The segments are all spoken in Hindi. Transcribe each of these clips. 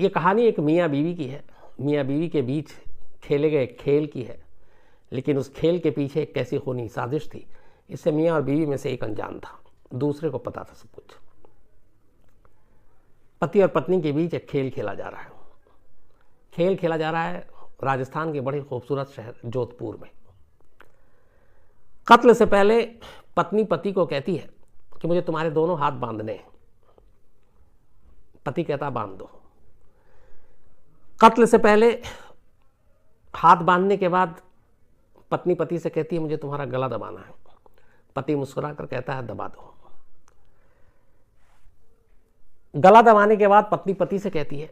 ये कहानी एक मियाँ बीवी की है। मियाँ बीवी के बीच खेले गए खेल की है, लेकिन उस खेल के पीछे एक कैसी खूनी साजिश थी, इससे मियाँ और बीवी में से एक अनजान था, दूसरे को पता था सब कुछ। पति और पत्नी के बीच एक खेल खेला जा रहा है। खेल खेला जा रहा है राजस्थान के बड़े खूबसूरत शहर जोधपुर में। कत्ल से पहले पत्नी पति को कहती है कि मुझे तुम्हारे दोनों हाथ बांधने हैं। पति कहता बांध दो। कत्ल से पहले हाथ बांधने के बाद पत्नी पति से कहती है मुझे तुम्हारा गला दबाना है। पति मुस्कुराकर कहता है दबा दो। गला दबाने के बाद पत्नी पति से कहती है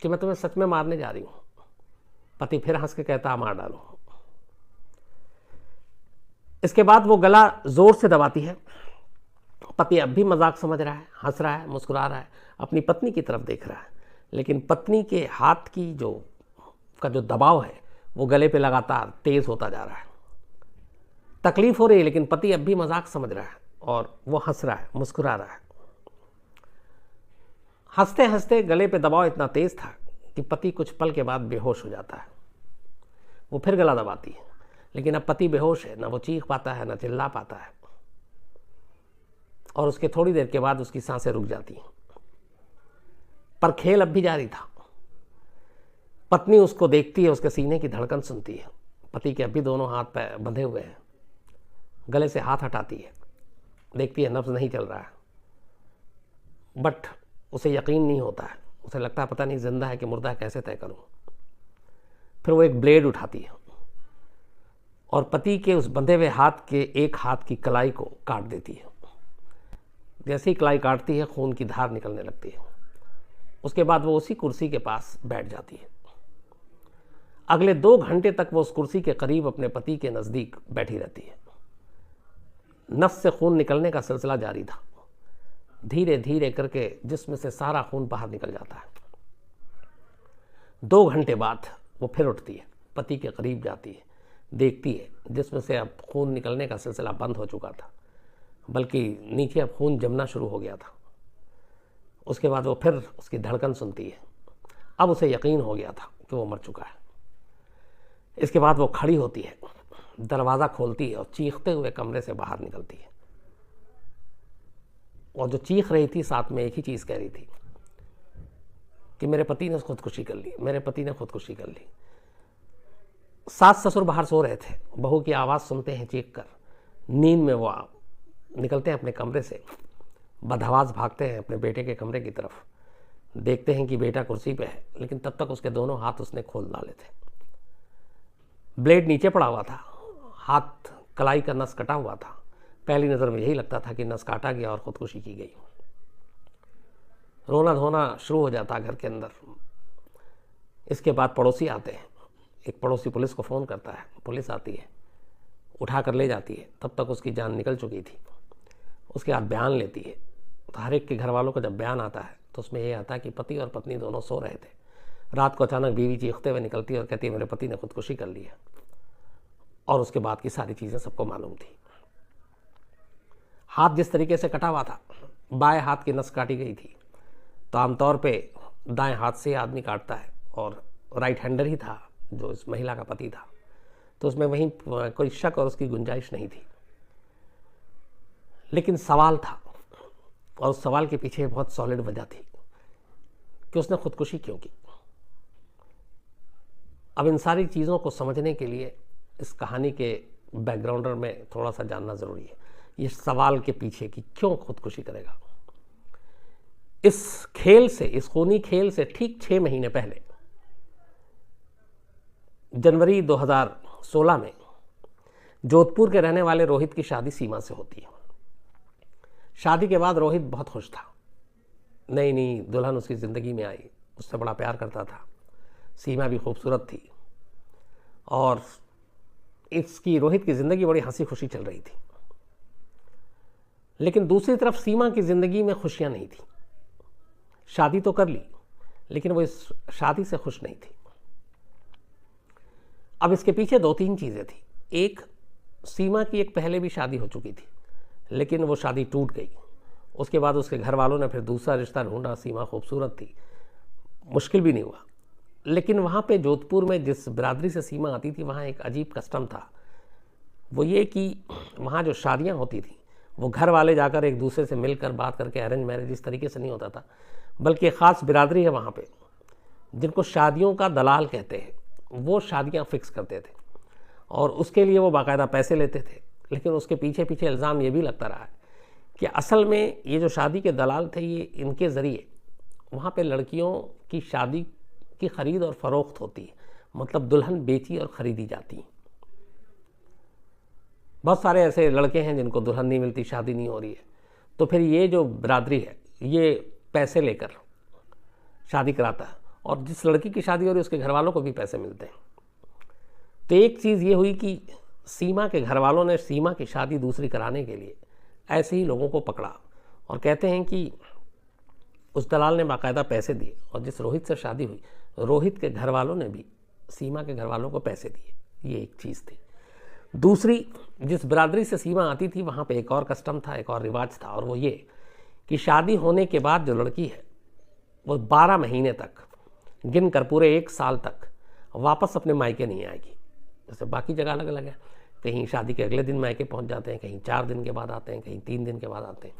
कि मैं तुम्हें सच में मारने जा रही हूं। पति फिर हंस के कहता मार डालो। इसके बाद वो गला जोर से दबाती है। पति अब भी मजाक समझ रहा है, हंस रहा है, मुस्कुरा रहा है, अपनी पत्नी की तरफ देख रहा है, लेकिन पत्नी के हाथ की जो दबाव है वो गले पे लगातार तेज होता जा रहा है। तकलीफ हो रही है, लेकिन पति अब भी मजाक समझ रहा है और वो हंस रहा है, मुस्कुरा रहा है। हंसते हंसते गले पे दबाव इतना तेज था कि पति कुछ पल के बाद बेहोश हो जाता है। वो फिर गला दबाती है, लेकिन अब पति बेहोश है, ना वो चीख पाता है, ना चिल्ला पाता है, और उसके थोड़ी देर के बाद उसकी सांसें रुक जाती हैं। पर खेल अब भी जारी था। पत्नी उसको देखती है, उसके सीने की धड़कन सुनती है। पति के अब भी दोनों हाथ पैर बंधे हुए हैं। गले से हाथ हटाती है, देखती है नब्ज नहीं चल रहा है, बट उसे यकीन नहीं होता है। उसे लगता है पता नहीं जिंदा है कि मुर्दा है, कैसे तय करूं। फिर वो एक ब्लेड उठाती है और पति के उस बंधे हुए हाथ के एक हाथ की कलाई को काट देती है। जैसे ही कलाई काटती है खून की धार निकलने लगती है। उसके बाद वो उसी कुर्सी के पास बैठ जाती है। अगले 2 घंटे तक वो उस कुर्सी के करीब अपने पति के नज़दीक बैठी रहती है। नस से खून निकलने का सिलसिला जारी था। धीरे धीरे करके जिस्म से सारा खून बाहर निकल जाता है। 2 घंटे बाद वो फिर उठती है, पति के करीब जाती है, देखती है जिसमें से अब खून निकलने का सिलसिला बंद हो चुका था, बल्कि नीचे अब खून जमना शुरू हो गया था। उसके बाद वो फिर उसकी धड़कन सुनती है। अब उसे यकीन हो गया था कि वो मर चुका है। इसके बाद वो खड़ी होती है, दरवाज़ा खोलती है और चीखते हुए कमरे से बाहर निकलती है। और जो चीख रही थी साथ में एक ही चीज़ कह रही थी कि मेरे पति ने खुदकुशी कर ली, मेरे पति ने खुदकुशी कर ली। सास ससुर बाहर सो रहे थे। बहू की आवाज़ सुनते हैं चीख कर। नींद में वो निकलते हैं अपने कमरे से, बदहवास भागते हैं अपने बेटे के कमरे की तरफ। देखते हैं कि बेटा कुर्सी पे है, लेकिन तब तक उसके दोनों हाथ उसने खोल डाले थे। ब्लेड नीचे पड़ा हुआ था, हाथ कलाई का नस कटा हुआ था। पहली नज़र में यही लगता था कि नस काटा गया और खुदकुशी की गई। रोना धोना शुरू हो जाता घर के अंदर। इसके बाद पड़ोसी आते हैं। एक पड़ोसी पुलिस को फ़ोन करता है, पुलिस आती है, उठा कर ले जाती है। तब तक उसकी जान निकल चुकी थी। उसके बाद बयान लेती है। तो हर एक के घर वालों का जब बयान आता है तो उसमें ये आता है कि पति और पत्नी दोनों सो रहे थे। रात को अचानक बीवी चीखते हुए निकलती है और कहती है मेरे पति ने खुदकुशी कर ली है। और उसके बाद की सारी चीज़ें सबको मालूम थी। हाथ जिस तरीके से कटा हुआ था, बाएं हाथ की नस काटी गई थी। तो आमतौर पे दाएं हाथ से आदमी काटता है, और राइट हैंडर ही था जो इस महिला का पति था। तो उसमें वहीं कोई शक और उसकी गुंजाइश नहीं थी। लेकिन सवाल था, और उस सवाल के पीछे बहुत सॉलिड वजह थी कि उसने खुदकुशी क्यों की। अब इन सारी चीज़ों को समझने के लिए इस कहानी के बैकग्राउंडर में थोड़ा सा जानना ज़रूरी है। ये सवाल के पीछे कि क्यों खुदकुशी करेगा। इस खेल से, इस खूनी खेल से ठीक 6 महीने पहले जनवरी 2016 में जोधपुर के रहने वाले रोहित की शादी सीमा से होती है। शादी के बाद रोहित बहुत खुश था। नई नई दुल्हन उसकी ज़िंदगी में आई, उससे बड़ा प्यार करता था। सीमा भी खूबसूरत थी और इसकी रोहित की ज़िंदगी बड़ी हंसी खुशी चल रही थी। लेकिन दूसरी तरफ सीमा की ज़िंदगी में खुशियां नहीं थी। शादी तो कर ली, लेकिन वो इस शादी से खुश नहीं थी। अब इसके पीछे 2-3 चीज़ें थी। एक, सीमा की एक पहले भी शादी हो चुकी थी, लेकिन वो शादी टूट गई। उसके बाद उसके घर वालों ने फिर दूसरा रिश्ता ढूंढा। सीमा खूबसूरत थी, मुश्किल भी नहीं हुआ। लेकिन वहाँ पे जोधपुर में जिस बिरादरी से सीमा आती थी वहाँ एक अजीब कस्टम था। वो ये कि वहाँ जो शादियाँ होती थी वो घर वाले जाकर एक दूसरे से मिलकर बात करके, अरेंज मैरिज इस तरीके से नहीं होता था, बल्कि एक ख़ास बिरादरी है वहाँ पे जिनको शादियों का दलाल कहते हैं, वो शादियाँ फिक्स करते थे और उसके लिए वो बाकायदा पैसे लेते थे। लेकिन उसके पीछे पीछे इल्ज़ाम ये भी लगता रहा है कि असल में ये जो शादी के दलाल थे ये इनके ज़रिए वहाँ पे लड़कियों की शादी की ख़रीद और फ़रोख्त होती है, मतलब दुल्हन बेची और ख़रीदी जाती है। बहुत सारे ऐसे लड़के हैं जिनको दुल्हन नहीं मिलती, शादी नहीं हो रही है, तो फिर ये जो बिरादरी है ये पैसे लेकर शादी कराता है और जिस लड़की की शादी हो रही है उसके घर वालों को भी पैसे मिलते हैं। तो एक चीज़ ये हुई कि सीमा के घर वालों ने सीमा की शादी दूसरी कराने के लिए ऐसे ही लोगों को पकड़ा और कहते हैं कि उस दलाल ने बाकायदा पैसे दिए और जिस रोहित से शादी हुई रोहित के घर वालों ने भी सीमा के घर वालों को पैसे दिए। ये एक चीज़ थी। दूसरी, जिस बिरादरी से सीमा आती थी वहाँ पे एक और कस्टम था, एक और रिवाज था, और वो ये कि शादी होने के बाद जो लड़की है वो 12 महीने तक गिन कर पूरे 1 साल तक वापस अपने मायके नहीं आएगी। जैसे बाकी जगह अलग अलग है, कहीं शादी के अगले दिन मायके पहुँच जाते हैं, कहीं 4 दिन के बाद आते हैं, कहीं 3 दिन के बाद आते हैं।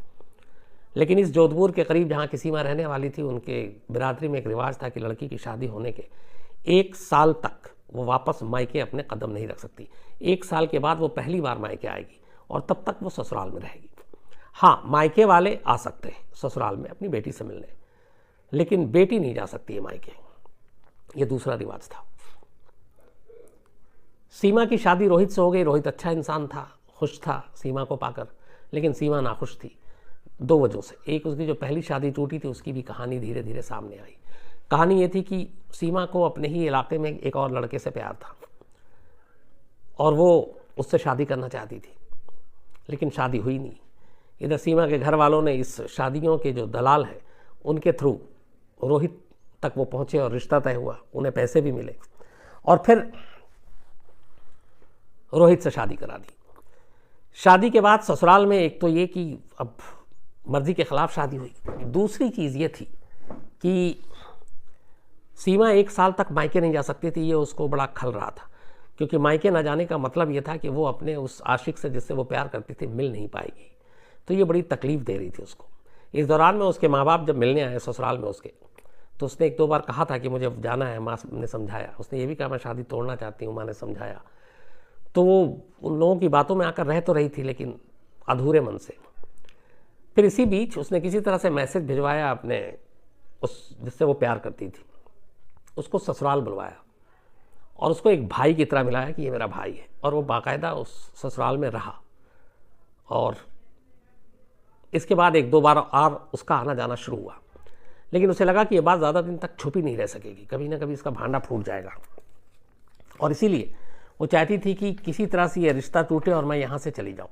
लेकिन इस जोधपुर के करीब जहाँ की सीमा रहने वाली थी उनके बिरादरी में एक रिवाज था कि लड़की की शादी होने के 1 साल तक वो वापस मायके अपने कदम नहीं रख सकती। 1 साल के बाद वो पहली बार मायके आएगी और तब तक वो ससुराल में रहेगी। हाँ, मायके वाले आ सकते हैं ससुराल में अपनी बेटी से मिलने, लेकिन बेटी नहीं जा सकती है मायके। ये दूसरा रिवाज था। सीमा की शादी रोहित से हो गई। रोहित अच्छा इंसान था, खुश था सीमा को पाकर, लेकिन सीमा नाखुश थी 2 वजहों से। एक, उसकी जो पहली शादी टूटी थी उसकी भी कहानी धीरे धीरे सामने आई। कहानी ये थी कि सीमा को अपने ही इलाके में एक और लड़के से प्यार था और वो उससे शादी करना चाहती थी, लेकिन शादी हुई नहीं। इधर सीमा के घर वालों ने इस शादियों के जो दलाल हैं उनके थ्रू रोहित तक वो पहुँचे और रिश्ता तय हुआ, उन्हें पैसे भी मिले और फिर रोहित से शादी करा दी। शादी के बाद ससुराल में एक तो ये कि अब मर्जी के ख़िलाफ़ शादी हुई। दूसरी चीज़ ये थी कि सीमा 1 साल तक मायके नहीं जा सकती थी। ये उसको बड़ा खल रहा था, क्योंकि मायके न जाने का मतलब ये था कि वो अपने उस आशिक से जिससे वो प्यार करती थी मिल नहीं पाएगी। तो ये बड़ी तकलीफ़ दे रही थी उसको। इस दौरान में उसके माँ बाप जब मिलने आए ससुराल में उसके, तो उसने 1-2 बार कहा था कि मुझे जाना है। माँ ने समझाया, उसने ये भी कहा मैं शादी तोड़ना चाहती हूँ, माँ ने समझाया। तो वो उन लोगों की बातों में आकर रह तो रही थी, लेकिन अधूरे मन से। फिर इसी बीच उसने किसी तरह से मैसेज भिजवाया अपने उस जिससे वो प्यार करती थी, उसको ससुराल बुलवाया और उसको एक भाई की तरह मिलाया कि ये मेरा भाई है, और वो बाकायदा उस ससुराल में रहा। और इसके बाद 1-2 बार और उसका आना जाना शुरू हुआ, लेकिन उसे लगा कि ये बात ज़्यादा दिन तक छुपी नहीं रह सकेगी, कभी ना कभी इसका भांडा फूट जाएगा, और इसीलिए वो चाहती थी कि किसी तरह से ये रिश्ता टूटे और मैं यहाँ से चली जाऊँ।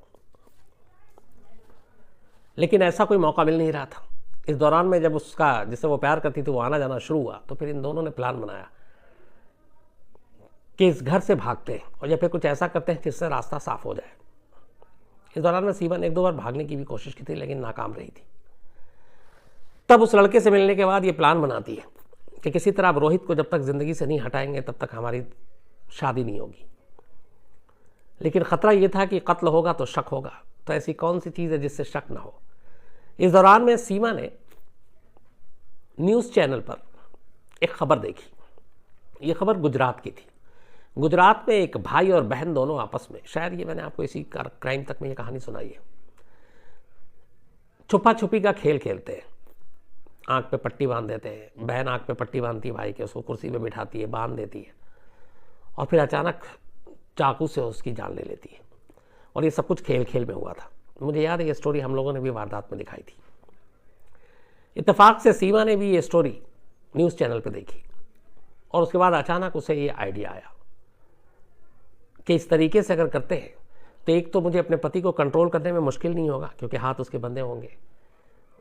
लेकिन ऐसा कोई मौका मिल नहीं रहा था। इस दौरान में जब उसका जिससे वो प्यार करती थी वो आना जाना शुरू हुआ, तो फिर इन दोनों ने प्लान बनाया कि इस घर से भागते हैं और या फिर कुछ ऐसा करते हैं जिससे रास्ता साफ हो जाए। इस दौरान में सीमा ने 1-2 बार भागने की भी कोशिश की थी, लेकिन नाकाम रही थी। तब उस लड़के से मिलने के बाद ये प्लान बनाती है कि किसी तरह अब रोहित को जब तक ज़िंदगी से नहीं हटाएंगे तब तक हमारी शादी नहीं होगी। लेकिन ख़तरा ये था कि कत्ल होगा तो शक होगा, तो ऐसी कौन सी चीज़ है जिससे शक ना हो। इस दौरान में सीमा ने न्यूज़ चैनल पर एक खबर देखी। ये खबर गुजरात की थी। गुजरात में एक भाई और बहन दोनों आपस में, शायद ये मैंने आपको इसी क्राइम तक में ये कहानी सुनाई है, छुपा छुपी का खेल खेलते हैं। आँख पे पट्टी बांध देते हैं, बहन आँख पे पट्टी बांधती है भाई के, उसको कुर्सी पे बिठाती है, बांध देती है और फिर अचानक चाकू से उसकी जान ले लेती है। और ये सब कुछ खेल खेल में हुआ था। मुझे याद है ये स्टोरी हम लोगों ने भी वारदात में दिखाई थी। इत्तेफाक से सीमा ने भी ये स्टोरी न्यूज़ चैनल पे देखी और उसके बाद अचानक उसे ये आइडिया आया कि इस तरीके से अगर करते हैं तो एक तो मुझे अपने पति को कंट्रोल करने में मुश्किल नहीं होगा, क्योंकि हाथ उसके बंधे होंगे,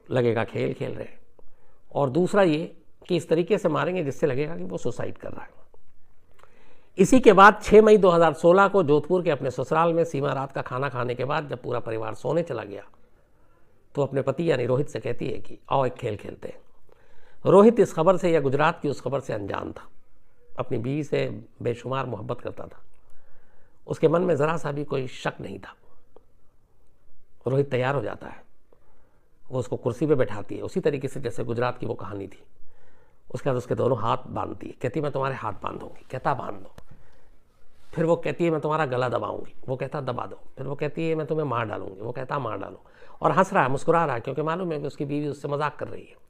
लगेगा खेल खेल रहे हैं, और दूसरा ये कि इस तरीके से मारेंगे जिससे लगेगा कि वो सुसाइड कर रहा है। इसी के बाद 6 मई 2016 को जोधपुर के अपने ससुराल में सीमा रात का खाना खाने के बाद जब पूरा परिवार सोने चला गया तो अपने पति यानी रोहित से कहती है कि आओ एक खेल खेलते हैं। रोहित इस खबर से या गुजरात की उस खबर से अनजान था। अपनी बीवी से बेशुमार मोहब्बत करता था। उसके मन में ज़रा सा भी कोई शक नहीं था। रोहित तैयार हो जाता है, वो उसको कुर्सी पे बैठाती है, उसी तरीके से जैसे गुजरात की वो कहानी थी। उसके बाद उसके दोनों हाथ बांधती है, कहती है मैं तुम्हारे हाथ बांधूंगी। कहता बांध दो। फिर वो कहती है मैं तुम्हारा गला दबाऊंगी। वो कहता दबा दो। फिर वो कहती है मैं तुम्हें मार डालूंगी। वो कहता मार डालो। और हंस रहा है, मुस्कुरा रहा है, क्योंकि मालूम है कि उसकी बीवी उससे मजाक कर रही है।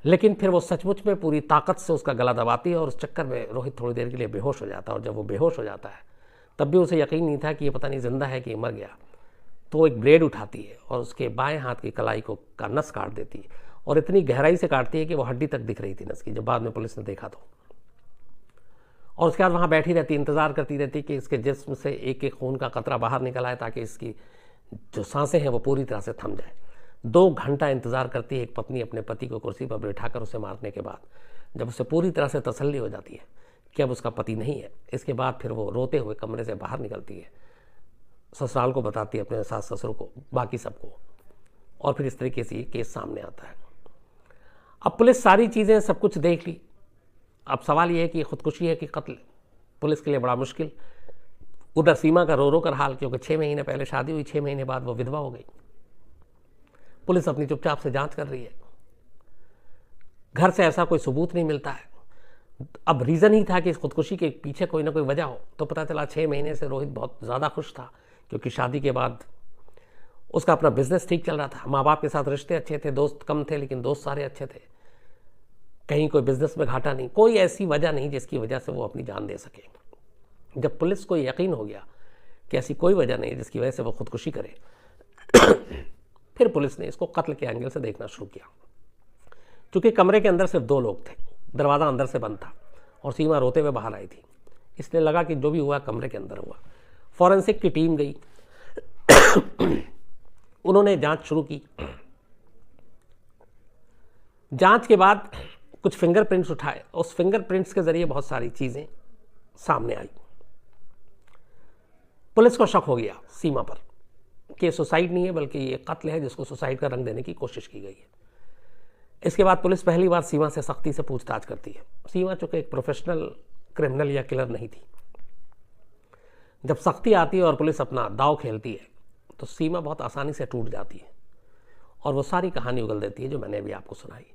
लेकिन फिर वो सचमुच में पूरी ताकत से उसका गला दबाती है और उस चक्कर में रोहित थोड़ी देर के लिए बेहोश हो जाता है। और जब वो बेहोश हो जाता है तब भी उसे यकीन नहीं था कि ये पता नहीं जिंदा है कि मर गया। तो वो एक ब्लेड उठाती है और उसके बाएं हाथ की कलाई को का नस काट देती है, और इतनी गहराई से काटती है कि वो हड्डी तक दिख रही थी नस की, जब बाद में पुलिस ने देखा तो। और उसके बाद वहाँ बैठी रहती, इंतज़ार करती रहती कि इसके जिस्म से एक एक खून का कतरा बाहर निकल आए, ताकि इसकी जो सांसें हैं वो पूरी तरह से थम जाए। 2 घंटा इंतज़ार करती है एक पत्नी अपने पति को कुर्सी पर बैठाकर उसे मारने के बाद। जब उसे पूरी तरह से तसल्ली हो जाती है कि अब उसका पति नहीं है, इसके बाद फिर वो रोते हुए कमरे से बाहर निकलती है, ससुराल को बताती है, अपने सास ससुर को, बाकी सबको। और फिर इस तरीके से ये केस सामने आता है। अब पुलिस सारी चीज़ें सब कुछ देख ली। अब सवाल ये है कि खुदकुशी है कि कत्ल। पुलिस के लिए बड़ा मुश्किल। उधर सीमा का रो रो कर हाल, क्योंकि 6 महीने पहले शादी हुई, 6 महीने बाद वो विधवा हो गई। पुलिस अपनी चुपचाप से जांच कर रही है। घर से ऐसा कोई सबूत नहीं मिलता है। अब रीज़न ही था कि इस खुदकुशी के पीछे कोई ना कोई वजह हो। तो पता चला 6 महीने से रोहित बहुत ज़्यादा खुश था, क्योंकि शादी के बाद उसका अपना बिजनेस ठीक चल रहा था। माँ बाप के साथ रिश्ते अच्छे थे, दोस्त कम थे लेकिन दोस्त सारे अच्छे थे। कहीं कोई बिजनेस में घाटा नहीं, कोई ऐसी वजह नहीं जिसकी वजह से वो अपनी जान दे सके। जब पुलिस को यकीन हो गया कि ऐसी कोई वजह नहीं जिसकी वजह से वो खुदकुशी करे, फिर पुलिस ने इसको कत्ल के एंगल से देखना शुरू किया। क्योंकि कमरे के अंदर सिर्फ 2 लोग थे, दरवाज़ा अंदर से बंद था और सीमा रोते हुए बाहर आई थी, इसलिए लगा कि जो भी हुआ कमरे के अंदर हुआ। फॉरेंसिक की टीम गई, उन्होंने जांच शुरू की। जांच के बाद कुछ फिंगरप्रिंट्स उठाए, उस फिंगरप्रिंट्स के जरिए बहुत सारी चीज़ें सामने आई। पुलिस को शक हो गया सीमा पर कि सुसाइड नहीं है बल्कि ये कत्ल है, जिसको सुसाइड का रंग देने की कोशिश की गई है। इसके बाद पुलिस पहली बार सीमा से सख्ती से पूछताछ करती है। सीमा चूंकि एक प्रोफेशनल क्रिमिनल या किलर नहीं थी, जब सख्ती आती है और पुलिस अपना दांव खेलती है तो सीमा बहुत आसानी से टूट जाती है और वो सारी कहानी उगल देती है जो मैंने अभी आपको सुनाई,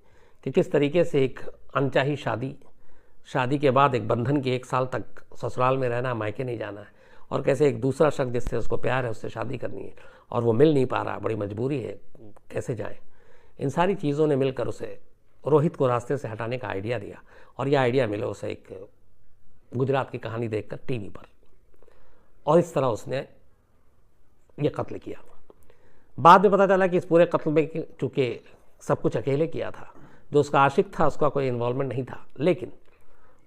कि किस तरीके से एक अनचाही शादी के बाद एक बंधन की 1 साल तक ससुराल में रहना, मायके नहीं जाना है, और कैसे एक दूसरा शख्स जिससे उसको प्यार है उससे शादी करनी है और वो मिल नहीं पा रहा, बड़ी मजबूरी है, कैसे जाए। इन सारी चीज़ों ने मिलकर उसे रोहित को रास्ते से हटाने का आइडिया दिया, और यह आइडिया मिला उसे एक गुजरात की कहानी देखकर टीवी पर, और इस तरह उसने ये कत्ल किया। बाद में पता चला कि इस पूरे कत्ल में चूँकि सब कुछ अकेले किया था, जो उसका आशिक था उसका कोई इन्वॉल्वमेंट नहीं था, लेकिन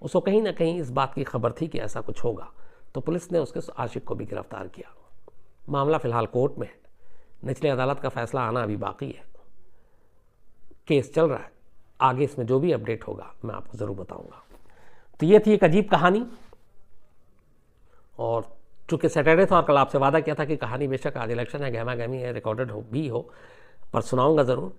उसको कहीं ना कहीं इस बात की खबर थी कि ऐसा कुछ होगा, तो पुलिस ने उसके आशिक को भी गिरफ्तार किया। मामला फ़िलहाल कोर्ट में है, निचली अदालत का फैसला आना अभी बाकी है, केस चल रहा है। आगे इसमें जो भी अपडेट होगा मैं आपको ज़रूर बताऊंगा। तो ये थी एक अजीब कहानी, और चूँकि सैटरडे था और कल आपसे वादा किया था कि कहानी बेशक आज इलेक्शन है, गहमा गहमी है, रिकॉर्डेड भी हो, पर सुनाऊंगा ज़रूर।